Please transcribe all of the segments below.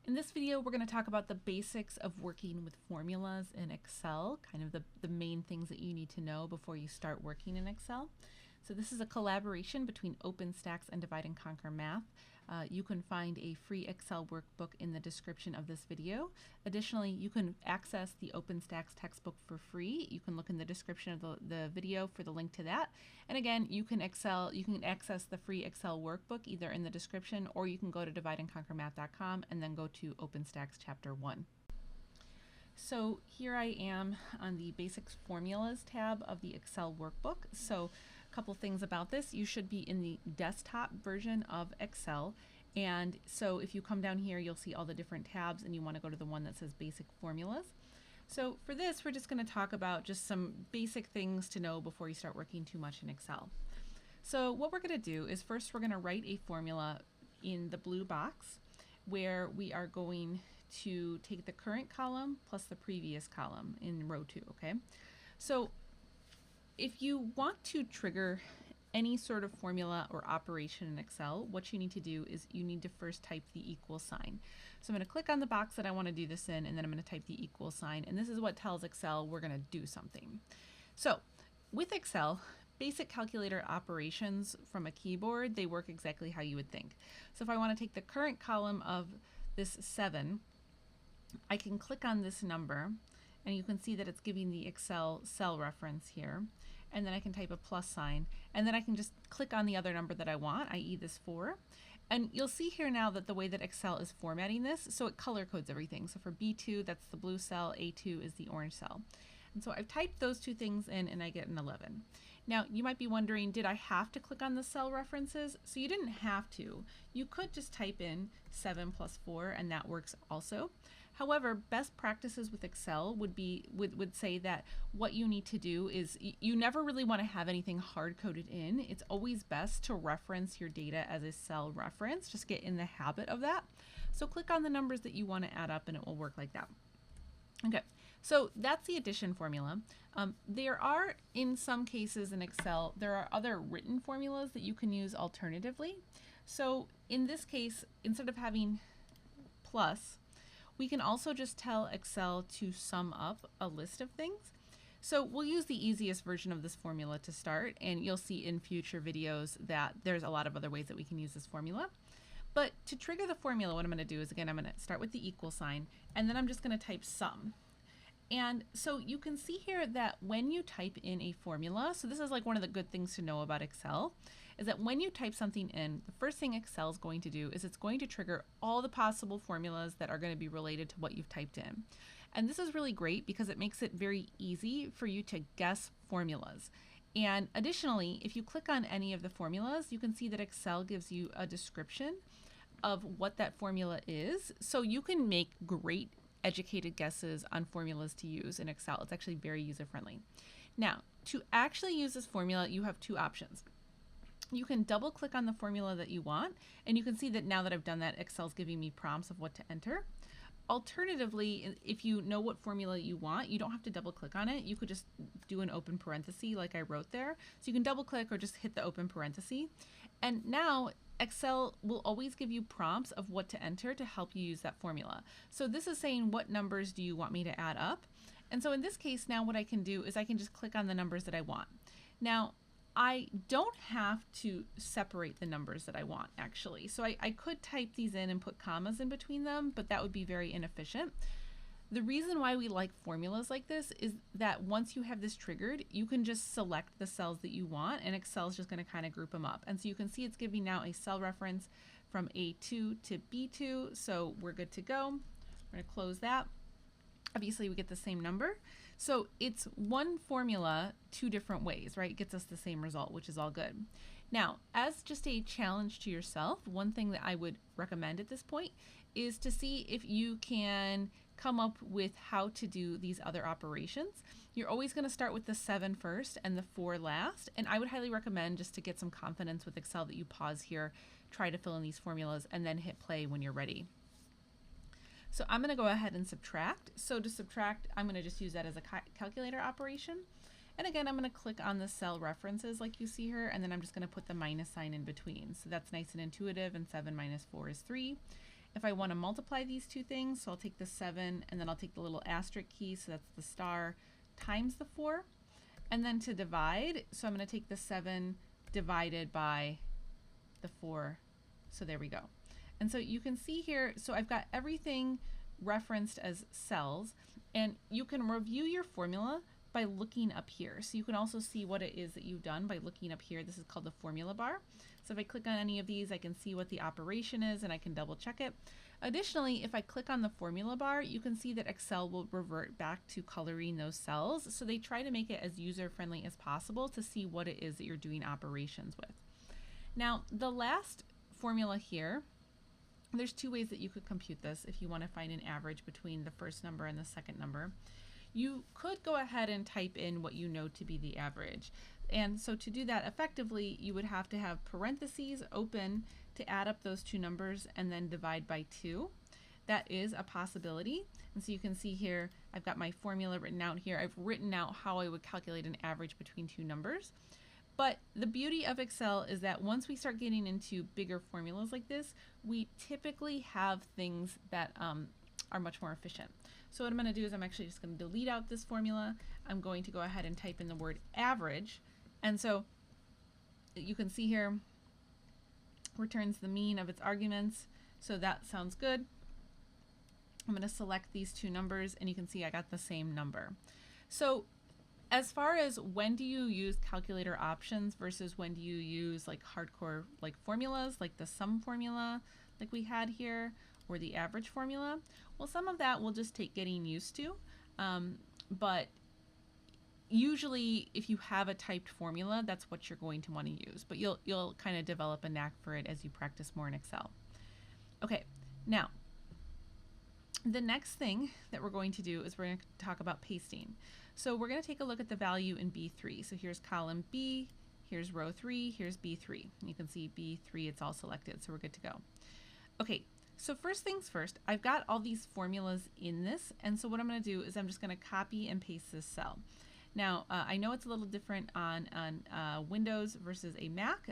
In this video, we're going to talk about the basics of working with formulas in Excel, kind of the main things that you need to know before you start working in Excel. So this is a collaboration between OpenStax and Divide and Conquer Math. You can find a free Excel workbook in the description of this video. Additionally, you can access the OpenStax textbook for free. You can look in the description of the video for the link to that. And again, you can access the free Excel workbook either in the description, or you can go to divideandconquermath.com and then go to OpenStax Chapter 1. So here I am on the Basics Formulas tab of the Excel workbook. So a couple things about this. You should be in the desktop version of Excel. And so if you come down here, you'll see all the different tabs and you want to go to the one that says Basic Formulas. So for this, we're just going to talk about just some basic things to know before you start working too much in Excel. So what we're going to do is first we're going to write a formula in the blue box where we are going to take the current column plus the previous column in row 2, okay? So if you want to trigger any sort of formula or operation in Excel, what you need to do is you need to first type the equal sign. So I'm going to click on the box that I want to do this in, and then I'm going to type the equal sign, and this is what tells Excel we're going to do something. So with Excel, basic calculator operations from a keyboard, they work exactly how you would think. So if I want to take the current column of this 7, I can click on this number and you can see that it's giving the Excel cell reference here, and then I can type a plus sign, and then I can just click on the other number that I want, i.e. this 4. And you'll see here now that the way that Excel is formatting this, so it color codes everything. So for B2, that's the blue cell, A2 is the orange cell. And so I've typed those two things in and I get an 11. Now you might be wondering, did I have to click on the cell references? So you didn't have to. You could just type in 7 plus 4 and that works also. However, best practices with Excel would say that what you need to do is you never really want to have anything hard-coded in. It's always best to reference your data as a cell reference. Just get in the habit of that. So click on the numbers that you want to add up and it will work like that. Okay, so that's the addition formula. There are, in some cases in Excel, there are other written formulas that you can use alternatively. So in this case, instead of having plus, we can also just tell Excel to sum up a list of things. So we'll use the easiest version of this formula to start, and you'll see in future videos that there's a lot of other ways that we can use this formula. But to trigger the formula, what I'm going to do is, again, I'm going to start with the equal sign, and then I'm just going to type sum. And so you can see here that when you type in a formula, so this is like one of the good things to know about Excel, is that when you type something in, the first thing Excel is going to do is it's going to trigger all the possible formulas that are going to be related to what you've typed in. And this is really great because it makes it very easy for you to guess formulas. And additionally, if you click on any of the formulas, you can see that Excel gives you a description of what that formula is. So you can make great educated guesses on formulas to use in Excel. It's actually very user-friendly. Now, to actually use this formula, you have two options. You can double click on the formula that you want, and you can see that now that I've done that, Excel's giving me prompts of what to enter. Alternatively, if you know what formula you want, you don't have to double click on it. You could just do an open parenthesis like I wrote there. So you can double click or just hit the open parenthesis. And now Excel will always give you prompts of what to enter to help you use that formula. So this is saying, what numbers do you want me to add up? And so in this case, now what I can do is I can just click on the numbers that I want. Now, I don't have to separate the numbers that I want, actually. So I could type these in and put commas in between them, but that would be very inefficient. The reason why we like formulas like this is that once you have this triggered, you can just select the cells that you want, and Excel is just going to kind of group them up. And so you can see it's giving now a cell reference from A2 to B2, so we're good to go. We're going to close that. Obviously, we get the same number. So it's one formula, two different ways, right? It gets us the same result, which is all good. Now, as just a challenge to yourself, one thing that I would recommend at this point is to see if you can come up with how to do these other operations. You're always going to start with the 7 first and the 4 last, and I would highly recommend, just to get some confidence with Excel, that you pause here, try to fill in these formulas, and then hit play when you're ready. So I'm going to go ahead and subtract. So to subtract, I'm going to just use that as a calculator operation. And again, I'm going to click on the cell references like you see here, and then I'm just going to put the minus sign in between. So that's nice and intuitive, and 7 minus 4 is 3. if I want to multiply these two things, so I'll take the 7 and then I'll take the little asterisk key, so that's the star, times the 4. And then to divide, so I'm going to take the 7 divided by the 4. So there we go. And so you can see here, so I've got everything referenced as cells, and you can review your formula by looking up here. So you can also see what it is that you've done by looking up here. This is called the formula bar. So if I click on any of these, I can see what the operation is and I can double check it. Additionally, if I click on the formula bar, you can see that Excel will revert back to coloring those cells. So they try to make it as user-friendly as possible to see what it is that you're doing operations with. Now, the last formula here, there's two ways that you could compute this if you want to find an average between the first number and the second number. You could go ahead and type in what you know to be the average. And so to do that effectively, you would have to have parentheses open to add up those two numbers and then divide by 2. That is a possibility. And so you can see here, I've got my formula written out here. I've written out how I would calculate an average between two numbers. But the beauty of Excel is that once we start getting into bigger formulas like this, we typically have things that are much more efficient. So what I'm going to do is I'm actually just going to delete out this formula. I'm going to go ahead and type in the word average. And so you can see here, returns the mean of its arguments. So that sounds good. I'm going to select these two numbers and you can see I got the same number. So as far as when do you use calculator options versus when do you use like hardcore like formulas, like the sum formula like we had here, or the average formula, well, some of that will just take getting used to. But usually if you have a typed formula, that's what you're going to want to use, but you'll kind of develop a knack for it as you practice more in Excel. Okay, now the next thing that we're going to do is we're going to talk about pasting. So we're going to take a look at the value in B3. So here's column B, here's row 3, here's B3. And you can see B3, it's all selected, so we're good to go. Okay, so first things first, I've got all these formulas in this, and so what I'm going to do is I'm just going to copy and paste this cell. Now, I know it's a little different on Windows versus a Mac,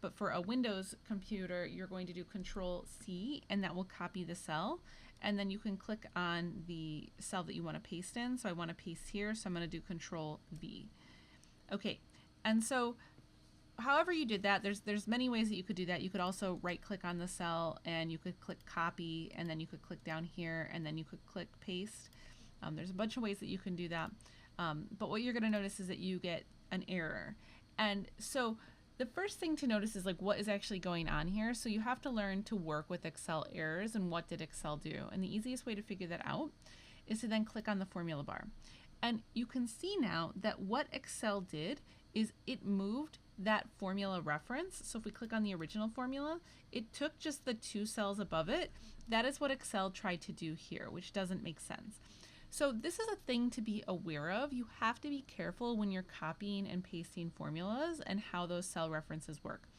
but for a Windows computer, you're going to do Control-C, and that will copy the cell. And then you can click on the cell that you want to paste in. So I want to paste here, so I'm going to do Control-V. Okay, and so however you did that, there's many ways that you could do that. You could also right-click on the cell, and you could click Copy, and then you could click down here, and then you could click Paste. There's a bunch of ways that you can do that. But what you're going to notice is that you get an error. And so the first thing to notice is like what is actually going on here. So you have to learn to work with Excel errors and what did Excel do. And the easiest way to figure that out is to then click on the formula bar. And you can see now that what Excel did is it moved that formula reference. So if we click on the original formula, it took just the two cells above it. That is what Excel tried to do here, which doesn't make sense. So this is a thing to be aware of. You have to be careful when you're copying and pasting formulas and how those cell references work.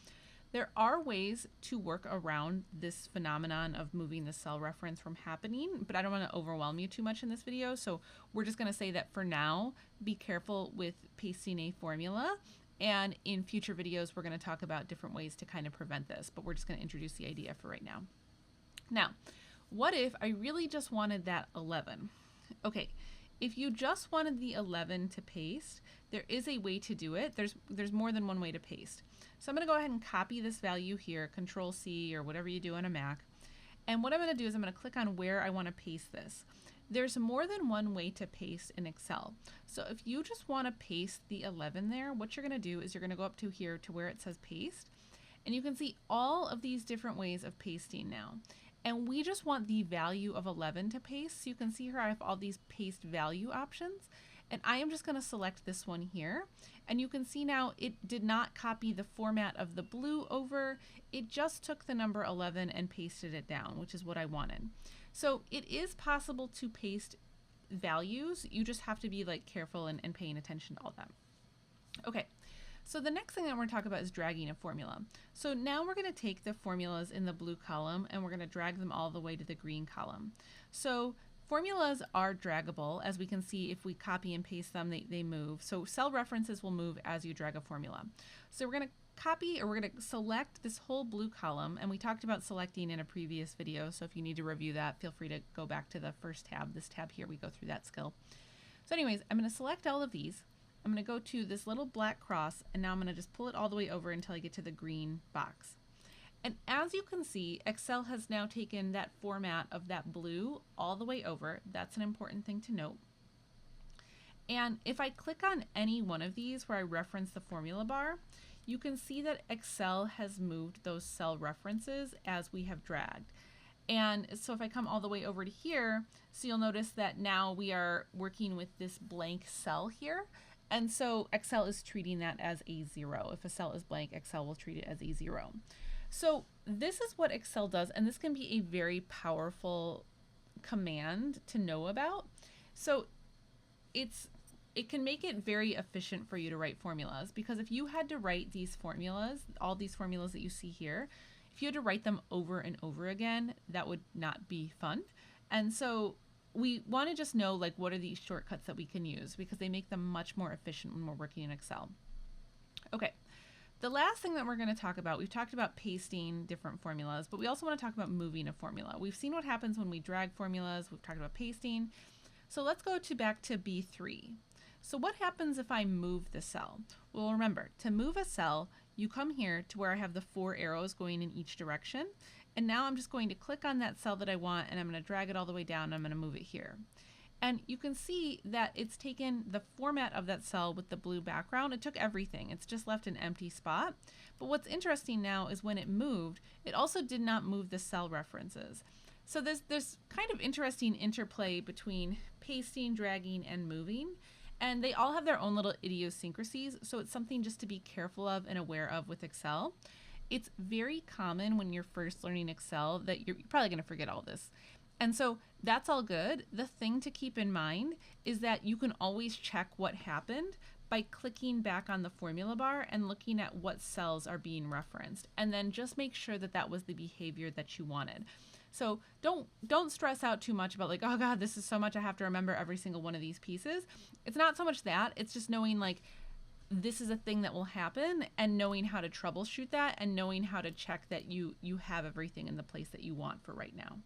There are ways to work around this phenomenon of moving the cell reference from happening, but I don't want to overwhelm you too much in this video. So we're just going to say that for now, be careful with pasting a formula. And in future videos, we're going to talk about different ways to kind of prevent this, but we're just going to introduce the idea for right now. Now, what if I really just wanted that 11? Okay, if you just wanted the 11 to paste, there is a way to do it. There's more than one way to paste. So I'm going to go ahead and copy this value here, Control-C or whatever you do on a Mac. And what I'm going to do is I'm going to click on where I want to paste this. There's more than one way to paste in Excel. So if you just want to paste the 11 there, what you're going to do is you're going to go up to here to where it says paste. And you can see all of these different ways of pasting now. And we just want the value of 11 to paste. So you can see here I have all these paste value options. And I am just going to select this one here. And you can see now it did not copy the format of the blue over. It just took the number 11 and pasted it down, which is what I wanted. So it is possible to paste values. You just have to be like careful and paying attention to all that. Okay. So the next thing that we're going to talk about is dragging a formula. So now we're going to take the formulas in the blue column and we're going to drag them all the way to the green column. So formulas are draggable. As we can see, if we copy and paste them, they move. So cell references will move as you drag a formula. So we're going to copy, or we're going to select this whole blue column, and we talked about selecting in a previous video, so if you need to review that, feel free to go back to the first tab. This tab here, we go through that skill. So anyways, I'm going to select all of these. I'm going to go to this little black cross, and now I'm going to just pull it all the way over until I get to the green box. And as you can see, Excel has now taken that format of that blue all the way over. That's an important thing to note. And if I click on any one of these where I reference the formula bar, you can see that Excel has moved those cell references as we have dragged. And so if I come all the way over to here, so you'll notice that now we are working with this blank cell here. And so Excel is treating that as a 0. If a cell is blank, Excel will treat it as a 0. So this is what Excel does, and this can be a very powerful command to know about. So it can make it very efficient for you to write formulas, because if you had to write these formulas, all these formulas that you see here, if you had to write them over and over again, that would not be fun. And so we want to just know, like, what are these shortcuts that we can use, because they make them much more efficient when we're working in Excel. Okay, the last thing that we're going to talk about, we've talked about pasting different formulas, but we also want to talk about moving a formula. We've seen what happens when we drag formulas. We've talked about pasting. So let's go back to B3. So what happens if I move the cell? Well, remember, to move a cell, you come here to where I have the 4 arrows going in each direction. And now I'm just going to click on that cell that I want, and I'm going to drag it all the way down, and I'm going to move it here. And you can see that it's taken the format of that cell with the blue background. It took everything. It's just left an empty spot. But what's interesting now is when it moved, it also did not move the cell references. So there's kind of interesting interplay between pasting, dragging, and moving. And they all have their own little idiosyncrasies, so it's something just to be careful of and aware of with Excel. It's very common when you're first learning Excel that you're probably going to forget all this. And so that's all good. The thing to keep in mind is that you can always check what happened by clicking back on the formula bar and looking at what cells are being referenced, and then just make sure that that was the behavior that you wanted. So don't stress out too much about, like, oh God, this is so much, I have to remember every single one of these pieces. It's not so much that, it's just knowing, like, this is a thing that will happen, and knowing how to troubleshoot that, and knowing how to check that you have everything in the place that you want for right now.